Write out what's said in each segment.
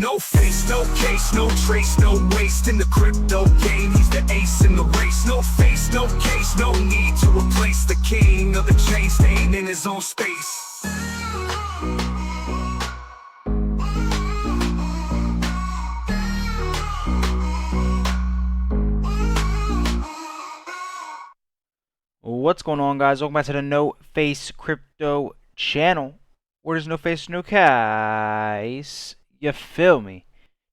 No face, no case, no trace, no waste in the crypto game. He's the ace in the race. No face, no case, no need to replace the king of the chain, staying in his own space. What's going on, guys? Welcome back to the NoFaceCrypto channel. Where there's no face, no case. You feel me?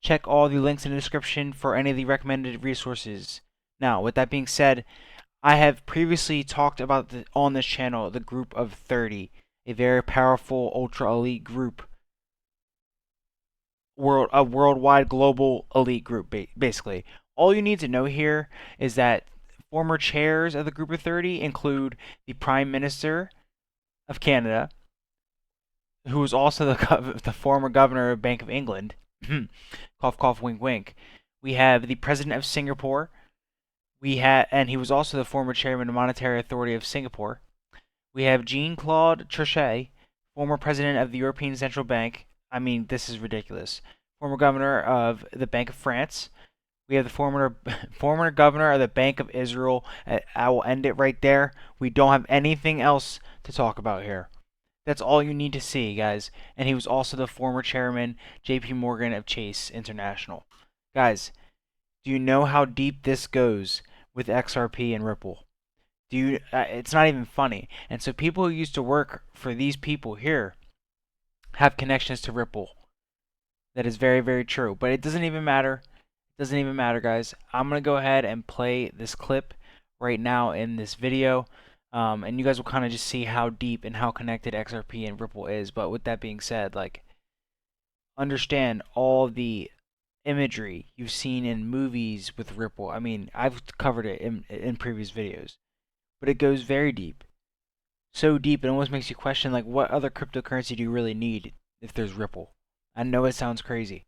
Check all the links in the description for any of the recommended resources. Now, with that being said, I have previously talked about on this channel the group of 30, a very powerful ultra elite group, a worldwide global elite group. Basically, all you need to know here is that former chairs of the group of 30 include the Prime Minister of Canada, who was also the former governor of Bank of England. Cough, cough, wink, wink. We have the President of Singapore. And he was also the former chairman of Monetary Authority of Singapore. We have Jean-Claude Trichet, former president of the European Central Bank. I mean, this is ridiculous. Former governor of the Bank of France. We have the former governor of the Bank of Israel. I will end it right there. We don't have anything else to talk about here. That's all you need to see, guys. And he was also the former chairman, J.P. Morgan of Chase International. Guys, do you know how deep this goes with XRP and Ripple? It's not even funny. And so people who used to work for these people here have connections to Ripple. That is very, very true. But it doesn't even matter. Doesn't even matter, guys. I'm going to go ahead and play this clip right now in this video. And you guys will kind of just see how deep and how connected XRP and Ripple is. But with that being said, like, understand all the imagery you've seen in movies with Ripple. I mean, I've covered it in previous videos. But it goes very deep. So deep, it almost makes you question, like, what other cryptocurrency do you really need if there's Ripple? I know it sounds crazy.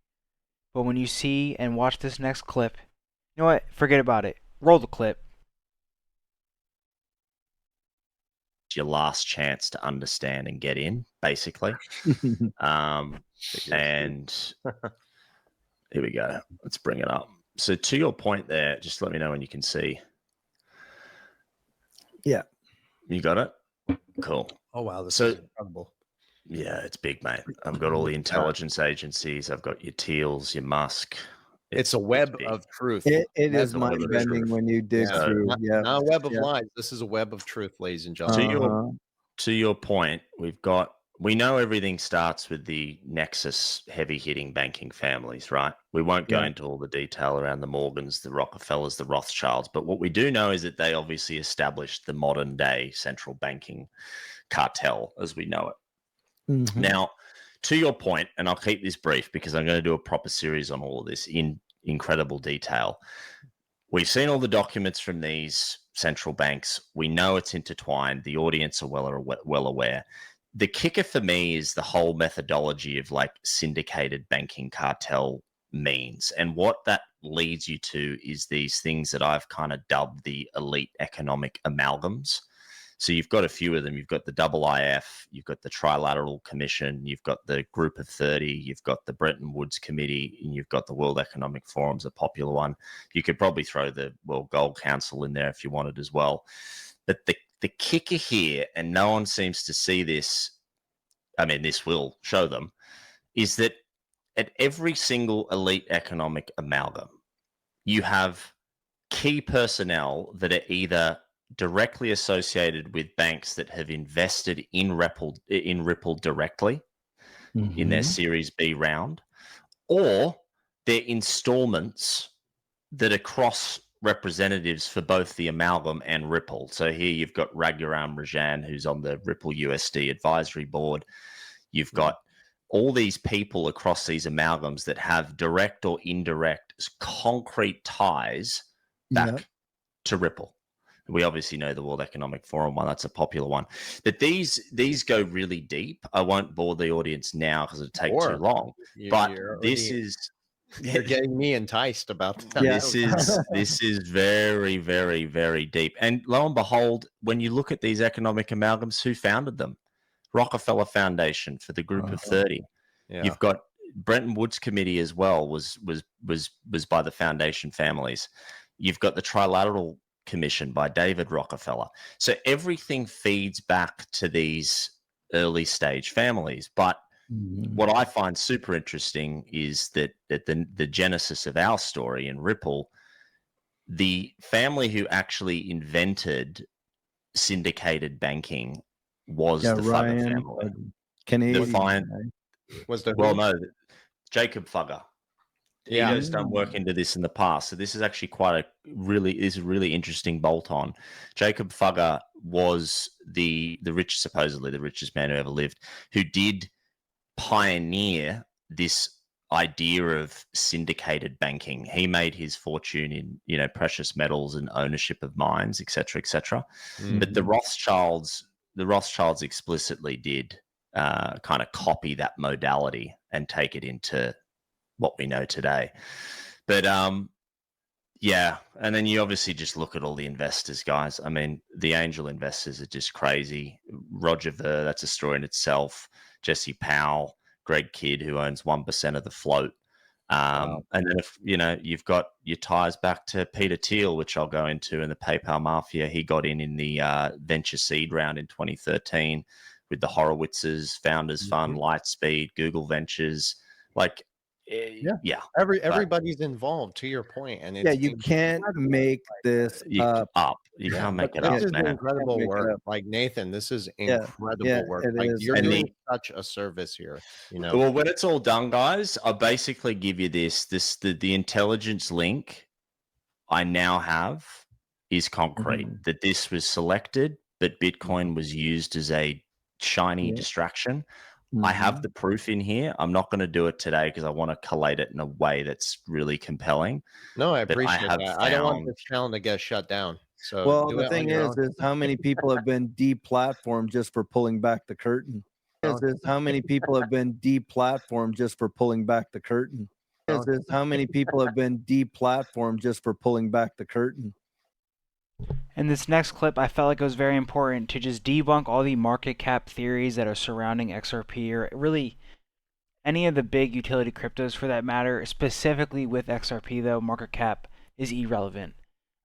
But when you see and watch this next clip, you know what? Forget about it. Roll the clip. It's your last chance to understand and get in, basically. And here we go. Let's bring it up. So to your point there, just let me know when you can see. Yeah. You got it? Cool. Oh, wow. This is incredible. Yeah, it's big, mate. I've got all the intelligence agencies. I've got your Teals, your Musk. It's a web of truth. It is mind-bending when you dig through. Not a web of lies. This is a web of truth, ladies and gentlemen. To your point, we know everything starts with the Nexus heavy-hitting banking families, right? We won't go into all the detail around the Morgans, the Rockefellers, the Rothschilds, but what we do know is that they obviously established the modern-day central banking cartel as we know it. Now, to your point, and I'll keep this brief because I'm going to do a proper series on all of this in incredible detail. We've seen all the documents from these central banks. We know it's intertwined. The audience are well aware. The kicker for me is the whole methodology of like syndicated banking cartel means. And what that leads you to is these things that I've kind of dubbed the elite economic amalgams. So you've got a few of them. You've got the IIF, you've got the Trilateral Commission, you've got the Group of 30, you've got the Bretton Woods Committee, and you've got the World Economic Forum's a popular one. You could probably throw the World Gold Council in there if you wanted as well. But the kicker here, and no one seems to see this, I mean, this will show them, is that at every single elite economic amalgam, you have key personnel that are either directly associated with banks that have invested in Ripple directly in their Series B round, or they're installments that are cross representatives for both the amalgam and Ripple. So here you've got Raghuram Rajan, who's on the Ripple USD advisory board. You've got all these people across these amalgams that have direct or indirect concrete ties back to Ripple. We obviously know the World Economic Forum one. That's a popular one. But these go really deep. I won't bore the audience now because it'll take too long. You're getting me enticed about that. This is very, very, very deep. And lo and behold, when you look at these economic amalgams, who founded them? Rockefeller Foundation for the Group of 30. You've got Bretton Woods committee as well was by the foundation families. You've got the Trilateral Commission by David Rockefeller. So everything feeds back to these early stage families. But what I find super interesting is that the genesis of our story in Ripple, the family who actually invented syndicated banking was the Fugger family. Canadian. Jacob Fugger. He's done work into this in the past. So this is actually quite a really interesting bolt-on. Jacob Fugger was supposedly the richest man who ever lived, who did pioneer this idea of syndicated banking. He made his fortune in precious metals and ownership of mines, etc., etc. But the Rothschilds explicitly did kind of copy that modality and take it into what we know today. But yeah, and then you obviously just look at all the investors, guys. I mean, the angel investors are just crazy. Roger Ver, that's a story in itself. Jesse Powell, Greg Kidd, who owns 1% of the float. And then if you've got your ties back to Peter Thiel, which I'll go into, in the PayPal mafia. He got in the venture seed round in 2013 with the Horowitzes, Founders Fund, Lightspeed, Google Ventures. Like, everybody's involved, to your point, and it's you can't make this up. You can't make it up, this is man. incredible work. Like, Nathan, this is incredible work. Like, you're doing such a service here. Well, when it's all done, guys, I'll basically give you the intelligence link I now have is concrete. That this was selected, but Bitcoin was used as a shiny distraction. I have the proof in here. I'm not going to do it today because I want to collate it in a way that's really compelling. No, I appreciate that. I don't want this channel to get shut down. So, the thing is how many people have been deplatformed just for pulling back the curtain? How many people have been deplatformed just for pulling back the curtain? How many people have been deplatformed just for pulling back the curtain? In this next clip, I felt like it was very important to just debunk all the market cap theories that are surrounding XRP, or really any of the big utility cryptos for that matter. Specifically with XRP, though, market cap is irrelevant.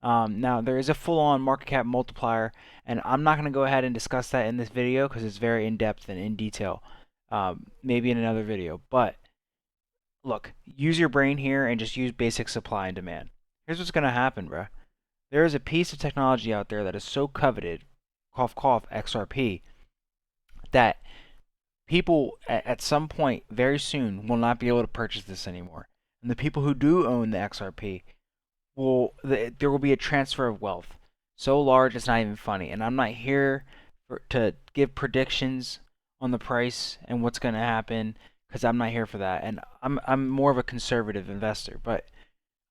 Now, there is a full-on market cap multiplier, and I'm not going to go ahead and discuss that in this video because it's very in-depth and in detail. Maybe in another video. But look, use your brain here and just use basic supply and demand. Here's what's going to happen, bruh. There is a piece of technology out there that is so coveted, cough cough, XRP, that people at some point very soon will not be able to purchase this anymore. And the people who do own the XRP, there will be a transfer of wealth so large it's not even funny. And I'm not here to give predictions on the price and what's going to happen, because I'm not here for that. And I'm more of a conservative investor, but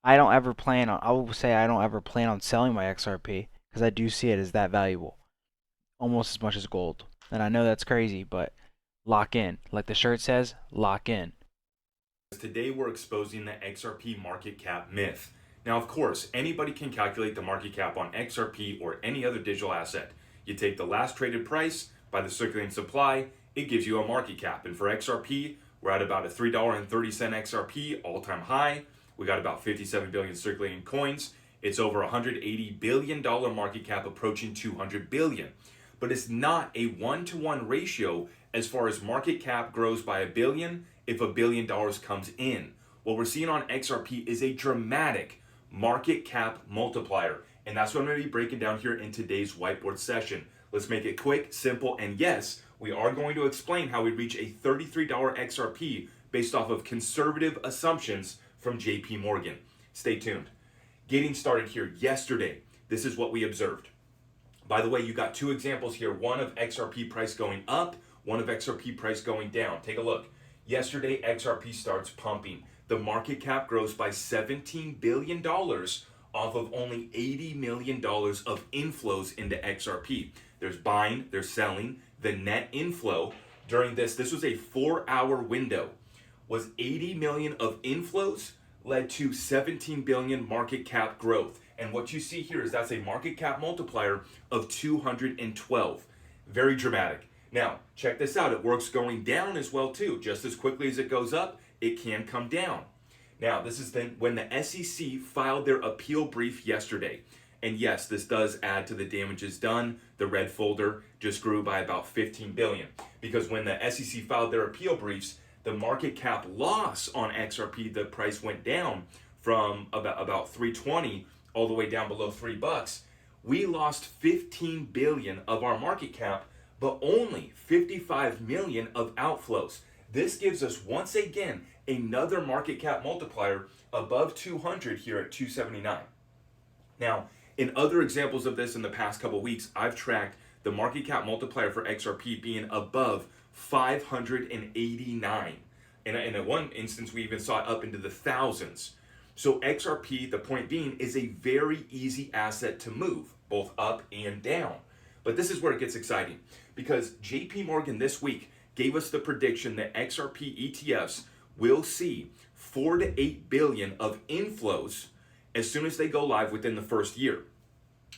I will say I don't ever plan on selling my XRP because I do see it as that valuable, almost as much as gold. And I know that's crazy, but lock in. Like the shirt says, lock in. Today we're exposing the XRP market cap myth. Now, of course, anybody can calculate the market cap on XRP or any other digital asset. You take the last traded price by the circulating supply, it gives you a market cap. And for XRP, we're at about a $3.30 XRP all-time high. We got about 57 billion circulating coins. It's over $180 billion market cap, approaching 200 billion. But it's not a 1-to-1 ratio as far as market cap grows by $1 billion if $1 billion comes in. What we're seeing on XRP is a dramatic market cap multiplier. And that's what I'm going to be breaking down here in today's whiteboard session. Let's make it quick, simple, and yes, we are going to explain how we reach a $33 XRP based off of conservative assumptions from JP Morgan. Stay tuned. Getting started here yesterday, this is what we observed. By the way, you got two examples here, one of XRP price going up, one of XRP price going down. Take a look. Yesterday, XRP starts pumping. The market cap grows by $17 billion off of only $80 million of inflows into XRP. There's buying, there's selling. The net inflow during this was a 4-hour window, was 80 million of inflows, led to 17 billion market cap growth. And what you see here is that's a market cap multiplier of 212. Very dramatic. Now, check this out. It works going down as well too. Just as quickly as it goes up, it can come down. Now, this is then when the SEC filed their appeal brief yesterday. And yes, this does add to the damages done. The red folder just grew by about 15 billion because when the SEC filed their appeal briefs, the market cap loss on XRP, the price went down from about 320 all the way down below $3. We lost 15 billion of our market cap, but only 55 million of outflows. This gives us once again another market cap multiplier above 200 here at 279. Now, in other examples of this in the past couple weeks, I've tracked the market cap multiplier for XRP being above 589. And in one instance, we even saw it up into the thousands. So XRP, the point being, is a very easy asset to move, both up and down. But this is where it gets exciting because JP Morgan this week gave us the prediction that XRP ETFs will see 4 to 8 billion of inflows as soon as they go live within the first year.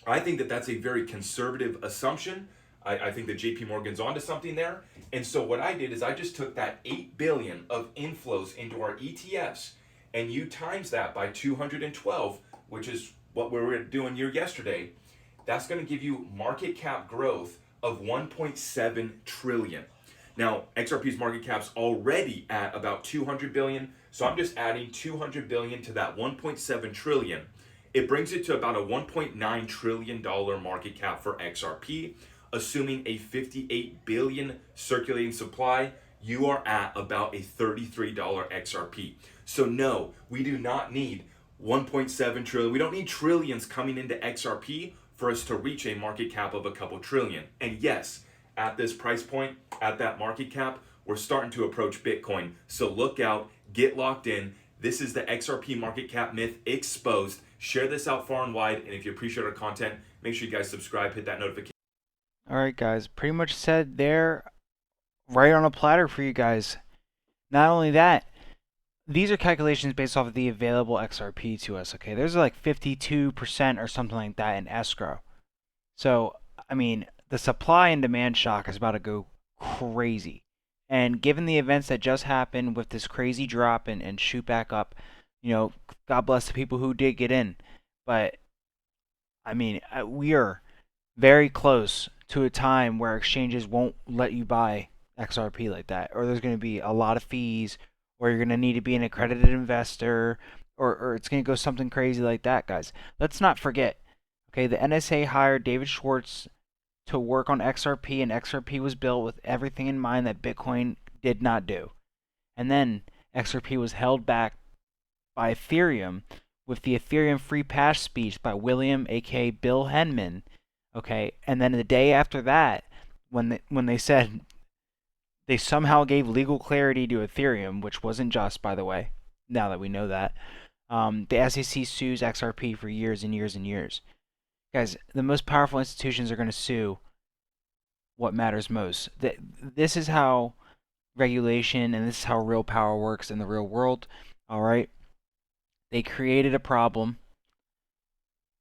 I think that that's a very conservative assumption. I think that JP Morgan's onto something there. And so what I did is I just took that 8 billion of inflows into our ETFs and you times that by 212, which is what we were doing here yesterday. That's going to give you market cap growth of 1.7 trillion. Now, XRP's market cap's already at about 200 billion, so I'm just adding 200 billion to that 1.7 trillion. It brings it to about a $1.9 trillion market cap for XRP. Assuming a 58 billion circulating supply, you are at about a $33 XRP. So no, we do not need 1.7 trillion. We don't need trillions coming into XRP for us to reach a market cap of a couple trillion. And yes, at this price point, at that market cap, we're starting to approach Bitcoin. So look out, get locked in. This is the XRP market cap myth exposed. Share this out far and wide. And if you appreciate our content, make sure you guys subscribe, hit that notification. All right, guys, pretty much said there, right on a platter for you guys. Not only that, these are calculations based off of the available XRP to us, okay? There's like 52% or something like that in escrow. So, I mean, the supply and demand shock is about to go crazy. And given the events that just happened with this crazy drop and shoot back up, you know, God bless the people who did get in. But, I mean, we are very close to a time where exchanges won't let you buy XRP like that. Or there's going to be a lot of fees, or you're going to need to be an accredited investor, or it's going to go something crazy like that, guys. Let's not forget, okay, the NSA hired David Schwartz to work on XRP, and XRP was built with everything in mind that Bitcoin did not do. And then XRP was held back by Ethereum with the Ethereum free pass speech by William, aka Bill Henman. Okay, and then the day after that, when they said they somehow gave legal clarity to Ethereum, which wasn't just, by the way, now that we know that, the SEC sues XRP for years and years and years. Guys, the most powerful institutions are going to sue what matters most. This is how regulation and this is how real power works in the real world. All right, they created a problem.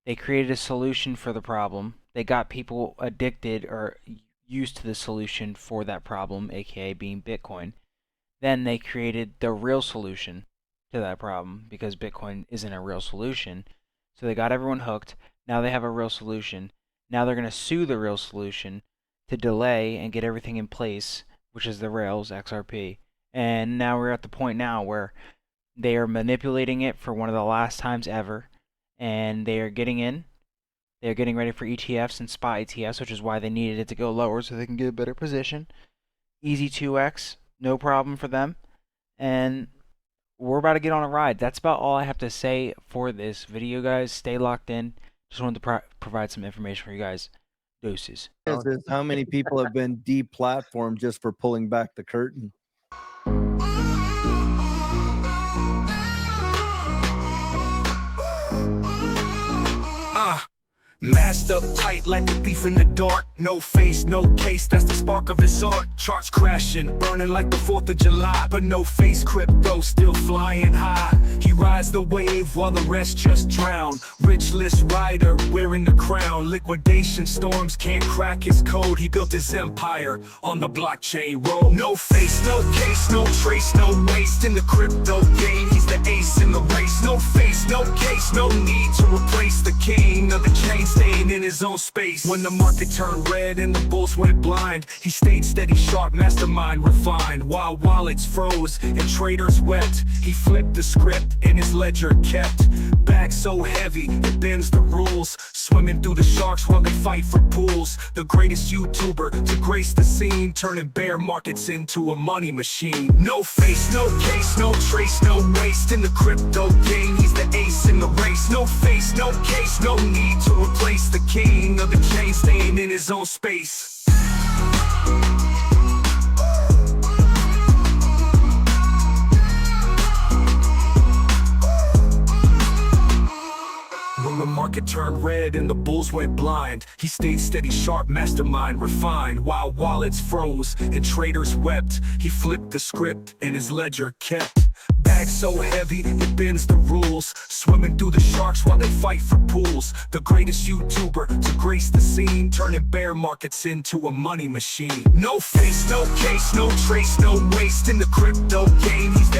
They created a solution for the problem. They got people addicted or used to the solution for that problem, aka being Bitcoin. Then they created the real solution to that problem because Bitcoin isn't a real solution. So they got everyone hooked. Now they have a real solution. Now they're going to sue the real solution to delay and get everything in place, which is the rails, XRP. And now we're at the point now where they are manipulating it for one of the last times ever. And they are getting in. They're getting ready for ETFs and spot ETFs, which is why they needed it to go lower so they can get a better position. Easy 2x, no problem for them. And we're about to get on a ride. That's about all I have to say for this video, guys. Stay locked in. Just wanted to provide some information for you guys. Doses. Is how many people have been deplatformed just for pulling back the curtain? Masked up tight like a thief in the dark. No face, no case, that's the spark of his art. Charts crashing, burning like the 4th of July. But no face crypto, still flying high. He rides the wave while the rest just drown. Rich list rider wearing the crown. Liquidation storms can't crack his code. He built his empire on the blockchain road. No face, no case, no trace, no waste in the crypto game. He's the ace in the race. No face, no case, no need to replace the king of the chain, staying in his own space. When the market turned red and the bulls went blind, he stayed steady, sharp, mastermind, refined. While wallets froze and traders wept, he flipped the script and his ledger kept. Bag so heavy, it bends the rules. Swimming through the sharks while they fight for pools. The greatest YouTuber to grace the scene, turning bear markets into a money machine. No face, no case, no trace, no waste in the crypto game. He's the ace in the race. No face, no case, no need to replace the king of the chain, staying in his own space. When the market turned red and the bulls went blind, he stayed steady, sharp, mastermind, refined. While wallets froze and traders wept, he flipped the script and his ledger kept. Bag so heavy, it bends the rules. Swimming through the sharks while they fight for pools. The greatest YouTuber to grace the scene, turning bear markets into a money machine. No face, no case, no trace, no waste in the crypto game. He's the